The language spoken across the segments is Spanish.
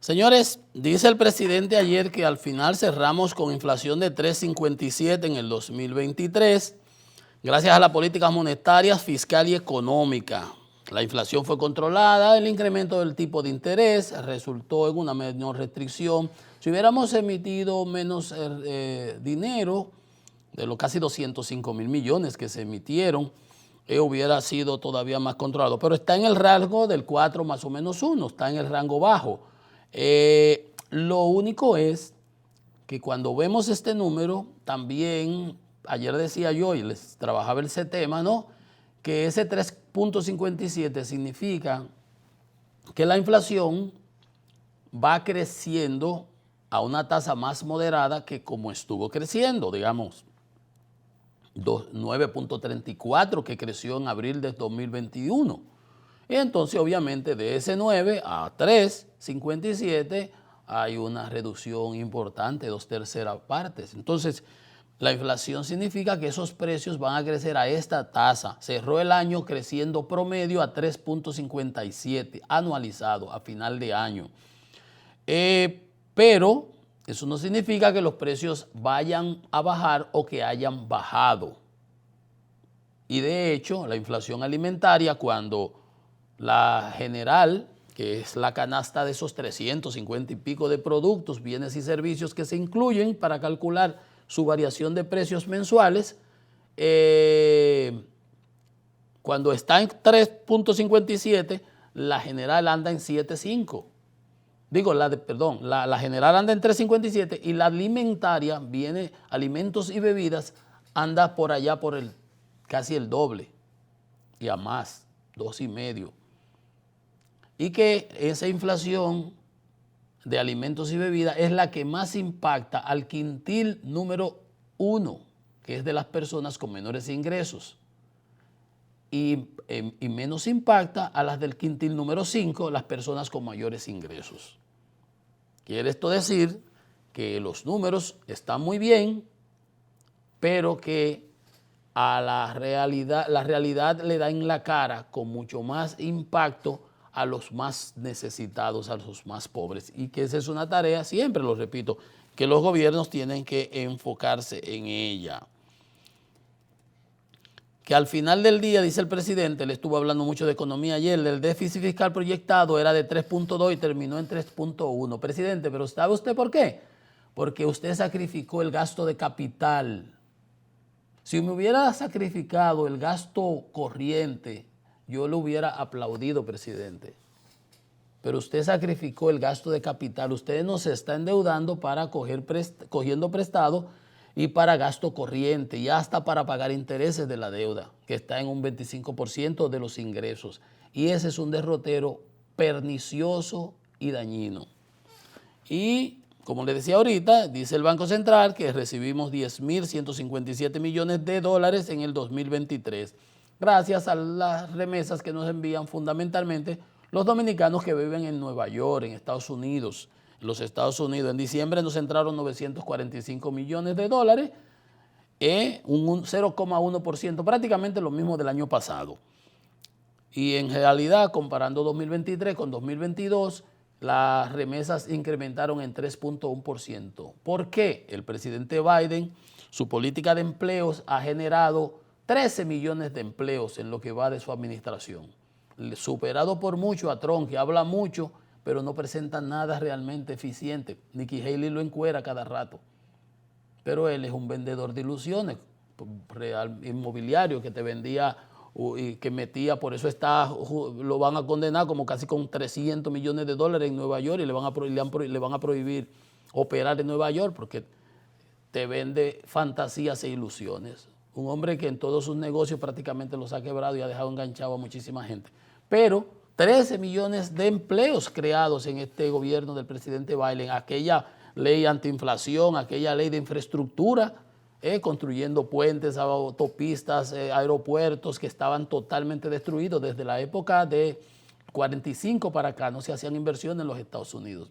Señores, dice el presidente ayer que al final cerramos con inflación de 3,57 en el 2023, gracias a las políticas monetarias, fiscal y económica. La inflación fue controlada, el incremento del tipo de interés resultó en una menor restricción. Si hubiéramos emitido menos dinero, de los casi 205,000 millones que se emitieron, hubiera sido todavía más controlado. Pero está en el rango del 4 más o menos 1, está en el rango bajo. Lo único es que cuando vemos este número, también, ayer decía yo y les trabajaba ese tema, ¿no? Que ese 3,57 significa que la inflación va creciendo a una tasa más moderada que como estuvo creciendo, digamos, 9,34 que creció en abril de 2021. Y entonces, obviamente, de ese 9 a 3,57 hay una reducción importante, 2/3 partes. Entonces, la inflación significa que esos precios van a crecer a esta tasa. Cerró el año creciendo promedio a 3,57 anualizado a final de año. Pero eso no significa que los precios vayan a bajar o que hayan bajado. Y de hecho, la inflación alimentaria, cuando la general, que es la canasta de esos 350 y pico de productos, bienes y servicios que se incluyen para calcular su variación de precios mensuales, cuando está en 3,57, la general anda en 7,5. Digo, la general anda en 3,57 y la alimentaria, viene alimentos y bebidas, anda por allá por casi el doble y a más, 2,5. Y que esa inflación de alimentos y bebidas es la que más impacta al quintil número 1, que es de las personas con menores ingresos, y menos impacta a las del quintil número 5, las personas con mayores ingresos. Quiere esto decir que los números están muy bien, pero que a la realidad le da en la cara con mucho más impacto a los más necesitados, a los más pobres, y que esa es una tarea, siempre lo repito, que los gobiernos tienen que enfocarse en ella. Que al final del día, dice el presidente, le estuvo hablando mucho de economía ayer, el déficit fiscal proyectado era de 3,2 y terminó en 3,1. Presidente, pero ¿sabe usted por qué? Porque usted sacrificó el gasto de capital. Si me hubiera sacrificado el gasto corriente, yo lo hubiera aplaudido, presidente. Pero usted sacrificó el gasto de capital. Usted nos está endeudando para cogiendo prestado y para gasto corriente y hasta para pagar intereses de la deuda, que está en un 25% de los ingresos. Y ese es un derrotero pernicioso y dañino. Y como le decía ahorita, dice el Banco Central que recibimos 10.157 millones de dólares en el 2023, gracias a las remesas que nos envían fundamentalmente los dominicanos que viven en Nueva York, en Estados Unidos. En los Estados Unidos, en diciembre nos entraron 945 millones de dólares, un 0,1%, prácticamente lo mismo del año pasado. Y en realidad, comparando 2023 con 2022, las remesas incrementaron en 3,1%. ¿Por qué? El presidente Biden, su política de empleos ha generado 13 millones de empleos en lo que va de su administración, superado por mucho a Trump, que habla mucho, pero no presenta nada realmente eficiente. Nikki Haley lo encuera cada rato, pero él es un vendedor de ilusiones, real inmobiliario que te vendía y que metía, por eso lo van a condenar como casi con 300 millones de dólares en Nueva York y le van a prohibir operar en Nueva York porque te vende fantasías e ilusiones. Un hombre que en todos sus negocios prácticamente los ha quebrado y ha dejado enganchado a muchísima gente. Pero 13 millones de empleos creados en este gobierno del presidente Biden, aquella ley antiinflación, aquella ley de infraestructura, construyendo puentes, autopistas, aeropuertos que estaban totalmente destruidos. Desde la época de 45 para acá no se hacían inversiones en los Estados Unidos,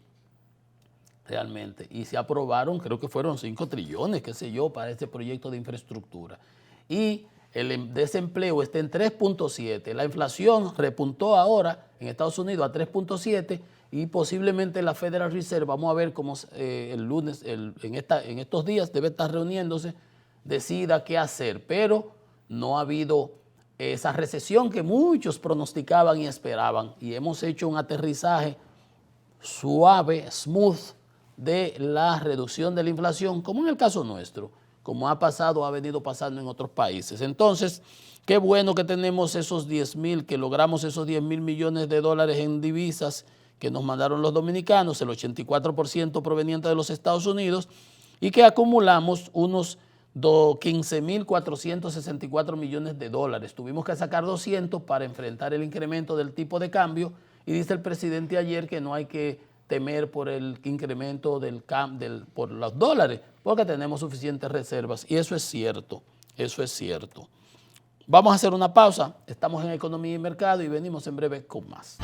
realmente. Y se aprobaron, creo que fueron 5 trillones, qué sé yo, para este proyecto de infraestructura. Y el desempleo está en 3,7. La inflación repuntó ahora en Estados Unidos a 3,7 y posiblemente la Federal Reserve, vamos a ver cómo el lunes, en estos días debe estar reuniéndose, decida qué hacer, pero no ha habido esa recesión que muchos pronosticaban y esperaban, y hemos hecho un aterrizaje suave, smooth, de la reducción de la inflación, como en el caso nuestro, como ha venido pasando en otros países. Entonces, qué bueno que tenemos esos 10,000, que logramos esos 10,000 millones de dólares en divisas que nos mandaron los dominicanos, el 84% proveniente de los Estados Unidos, y que acumulamos unos 15,464 millones de dólares. Tuvimos que sacar 200 para enfrentar el incremento del tipo de cambio, y dice el presidente ayer que no hay que temer por el incremento por los dólares, porque tenemos suficientes reservas, y eso es cierto, eso es cierto. Vamos a hacer una pausa, estamos en Economía y Mercado y venimos en breve con más.